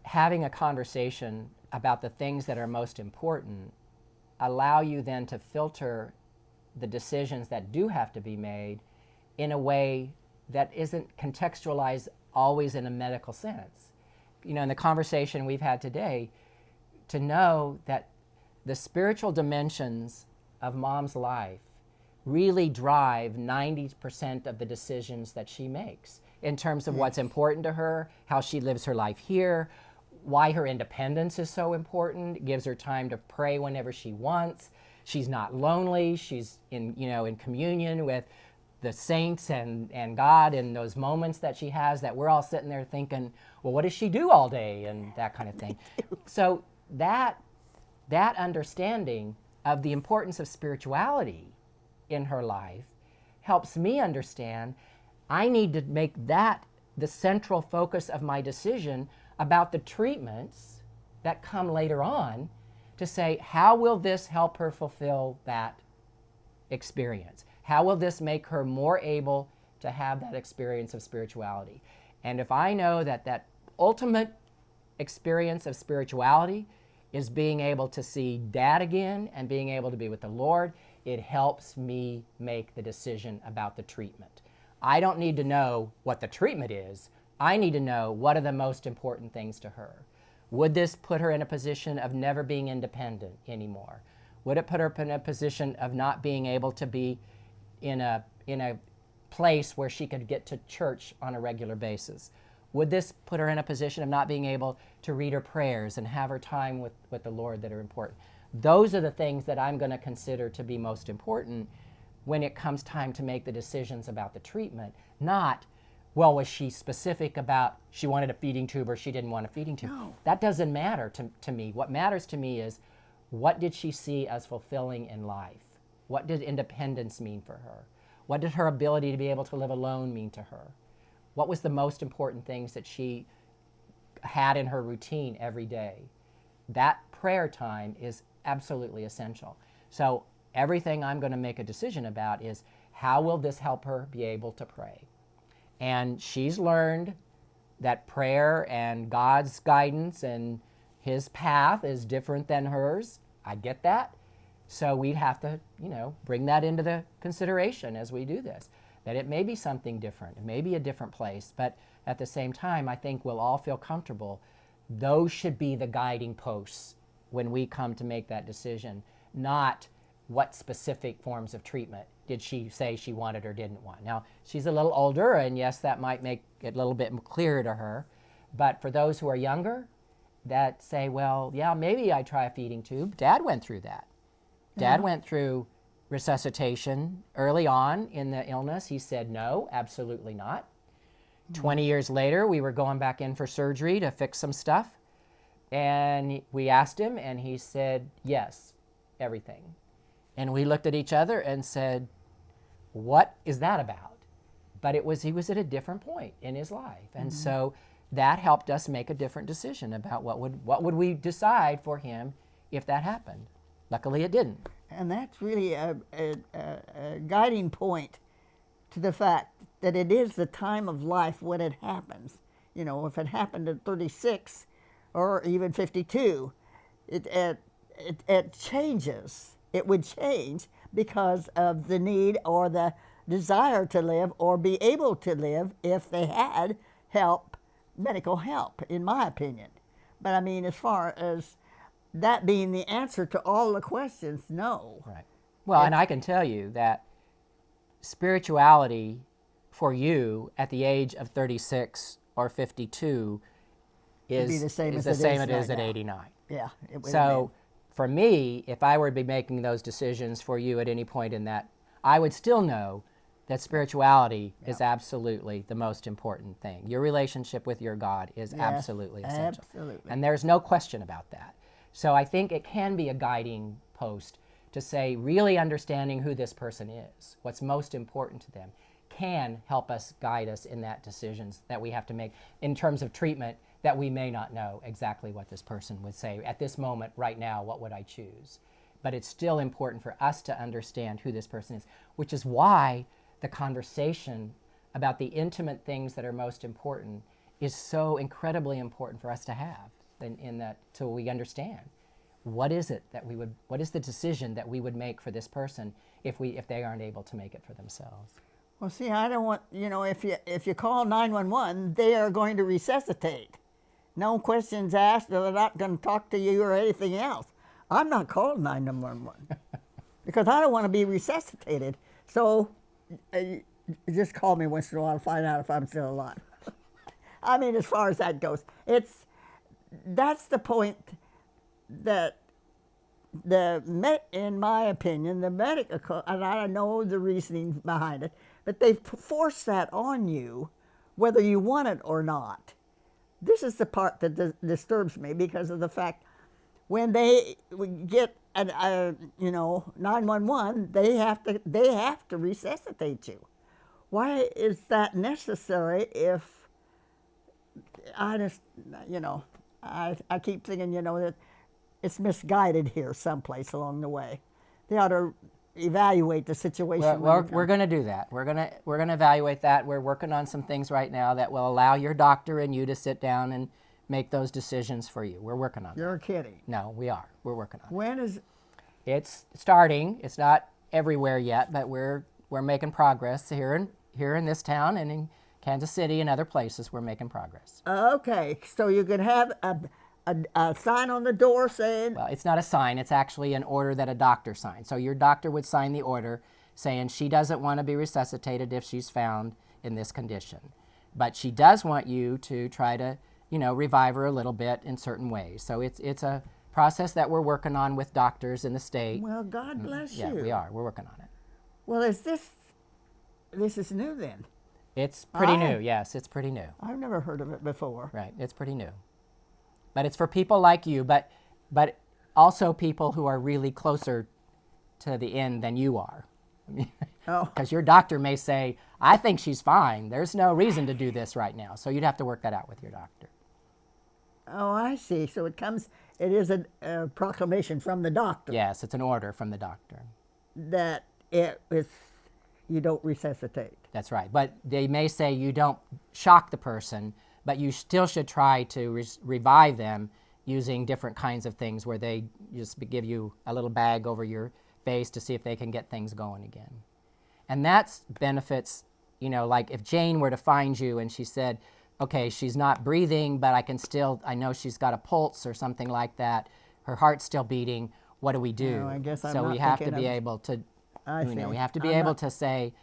having a conversation about the things that are most important allow you then to filter the decisions that do have to be made in a way that isn't contextualized always in a medical sense. In the conversation we've had today, to know that the spiritual dimensions of mom's life really drive 90% of the decisions that she makes in terms of what's important to her, how she lives her life here, why her independence is so important. It gives her time to pray whenever she wants. She's not lonely. She's in communion with the saints and God in those moments that she has that we're all sitting there thinking, well, what does she do all day and that kind of thing. So that understanding of the importance of spirituality in her life helps me understand I need to make that the central focus of my decision about the treatments that come later on, to say, how will this help her fulfill that experience? How will this make her more able to have that experience of spirituality? And if I know that that ultimate experience of spirituality is being able to see Dad again and being able to be with the Lord, it helps me make the decision about the treatment. I don't need to know what the treatment is. I need to know what are the most important things to her. Would this put her in a position of never being independent anymore? Would it put her in a position of not being able to be in a place where she could get to church on a regular basis? Would this put her in a position of not being able to read her prayers and have her time with the Lord that are important? Those are the things that I'm going to consider to be most important when it comes time to make the decisions about the treatment. Not, well, was she specific about she wanted a feeding tube or she didn't want a feeding tube? No. That doesn't matter to me. What matters to me is, What did she see as fulfilling in life? What did independence mean for her? What did her ability to be able to live alone mean to her? What was the most important things that she had in her routine every day? That prayer time is absolutely essential. So everything I'm going to make a decision about is, how will this help her be able to pray? And she's learned that prayer and God's guidance and his path is different than hers. I get that. So we have to, bring that into the consideration as we do this, that it may be something different, it may be a different place, but at the same time, I think we'll all feel comfortable. Those should be the guiding posts when we come to make that decision, not what specific forms of treatment did she say she wanted or didn't want. Now, she's a little older, and yes, that might make it a little bit clearer to her, but for those who are younger, that say, well, yeah, maybe I try a feeding tube. Dad went through that. Dad went through resuscitation early on in the illness. He said, no, absolutely not. 20 years later, we were going back in for surgery to fix some stuff. And we asked him, and he said, yes, everything. And we looked at each other and said, what is that about? But he was at a different point in his life. And so that helped us make a different decision about what would we decide for him if that happened. Luckily, it didn't. And that's really a guiding point to the fact that it is the time of life when it happens. If it happened at 36 or even 52, it changes. It would change because of the need or the desire to live or be able to live if they had help, medical help, in my opinion. But I mean, as far as that being the answer to all the questions, no. Right. Well, and I can tell you that spirituality for you at the age of 36 or 52 is the same as it is at 89. Yeah. It would have So for me, if I were to be making those decisions for you at any point in that, I would still know that spirituality is absolutely the most important thing. Your relationship with your God is absolutely essential. Absolutely. And there's no question about that. So I think it can be a guiding post to say, really understanding who this person is, what's most important to them, can help us guide us in that decisions that we have to make in terms of treatment that we may not know exactly what this person would say. At this moment, right now, what would I choose? But it's still important for us to understand who this person is, which is why the conversation about the intimate things that are most important is so incredibly important for us to have in that, so we understand what is the decision that we would make for this person if they aren't able to make it for themselves. Well, see, I don't want, if you call 911, they are going to resuscitate. No questions asked, they're not going to talk to you or anything else. I'm not calling 911 because I don't want to be resuscitated. So just call me once in a while to find out if I'm still alive. I mean, as far as that goes, that's the point that in my opinion, the medical, and I know the reasoning behind it, but they force that on you, whether you want it or not. This is the part that disturbs me because of the fact when they get 911, they have to resuscitate you. Why is that necessary? If I just I keep thinking that it's misguided here someplace along the way. They ought to evaluate the situation. We're going to do that. We're going to evaluate that. We're working on some things right now that will allow your doctor and you to sit down and make those decisions for you. We're working on that. You're kidding. No, we are. We're working on it. When is? It's starting. It's not everywhere yet, but we're making progress here in this town and in Kansas City and other places. We're making progress. Okay, so you can have a sign on the door saying... Well, it's not a sign. It's actually an order that a doctor signs. So your doctor would sign the order saying she doesn't want to be resuscitated if she's found in this condition. But she does want you to try to, revive her a little bit in certain ways. So it's a process that we're working on with doctors in the state. Well, God bless you. Yeah, we are. We're working on it. Well, this is new then? It's pretty new. Yes, it's pretty new. I've never heard of it before. Right, it's pretty new. But it's for people like you. But also people who are really closer to the end than you are. Oh. Because your doctor may say, I think she's fine. There's no reason to do this right now. So you'd have to work that out with your doctor. Oh, I see. So it is a proclamation from the doctor Yes, it's an order from the doctor. that you don't resuscitate. That's right. But they may say you don't shock the person, but you still should try to revive them using different kinds of things where they just give you a little bag over your face to see if they can get things going again. And that's benefits, like if Jane were to find you and she said, okay, she's not breathing, but I know she's got a pulse or something like that. Her heart's still beating. What do we do? No, I guess I'm so not we have to thinking be of- able to, I see. we have to be I'm able not- to say,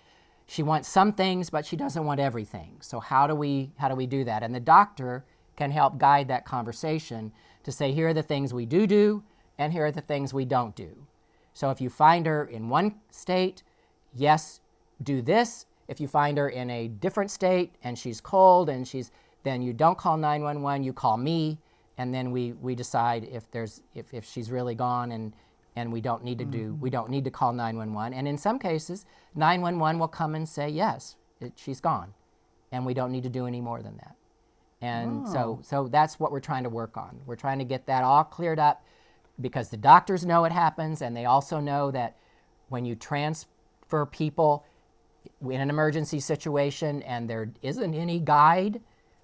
she wants some things, but she doesn't want everything. So how do we do that? And the doctor can help guide that conversation to say, here are the things we do, and here are the things we don't do. So if you find her in one state, yes, do this. If you find her in a different state and she's cold and then you don't call 911, you call me, and then we decide if she's really gone and we don't need to call 911. And in some cases, 911 will come and say, yes, she's gone, and we don't need to do any more than that. And so that's what we're trying to work on. We're trying to get that all cleared up because the doctors know it happens, and they also know that when you transfer people in an emergency situation and there isn't any guide,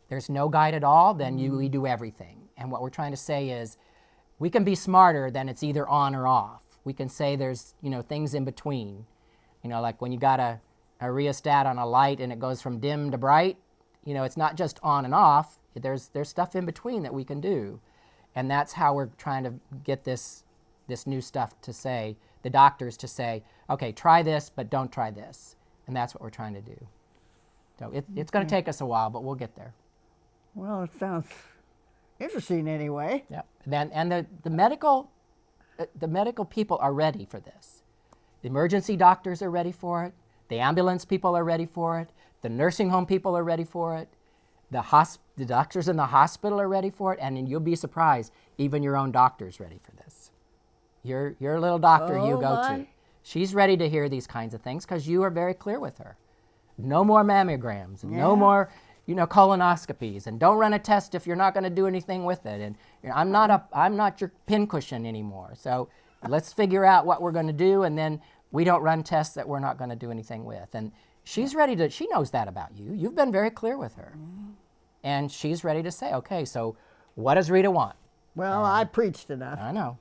there's no guide at all, then we do everything. And what we're trying to say is we can be smarter than it's either on or off. We can say there's things in between. Like when you got a rheostat on a light and it goes from dim to bright, it's not just on and off. There's stuff in between that we can do. And that's how we're trying to get this new stuff to say, the doctors to say, okay, try this, but don't try this. And that's what we're trying to do. So it's going to take us a while, but we'll get there. Well, it sounds interesting anyway. Yeah. And the medical people are ready for this. The emergency doctors are ready for it. The ambulance people are ready for it. The nursing home people are ready for it. The doctors in the hospital are ready for it. And then you'll be surprised, even your own doctor's ready for this. Your little doctor you go to. She's ready to hear these kinds of things because you are very clear with her. No more mammograms, and no more, colonoscopies, and don't run a test if you're not going to do anything with it. And I'm not your pincushion anymore. So let's figure out what we're going to do, and then we don't run tests that we're not going to do anything with. And she's ready to. She knows that about you. You've been very clear with her, and she's ready to say, okay, so what does Rita want? Well, I preached enough. I know.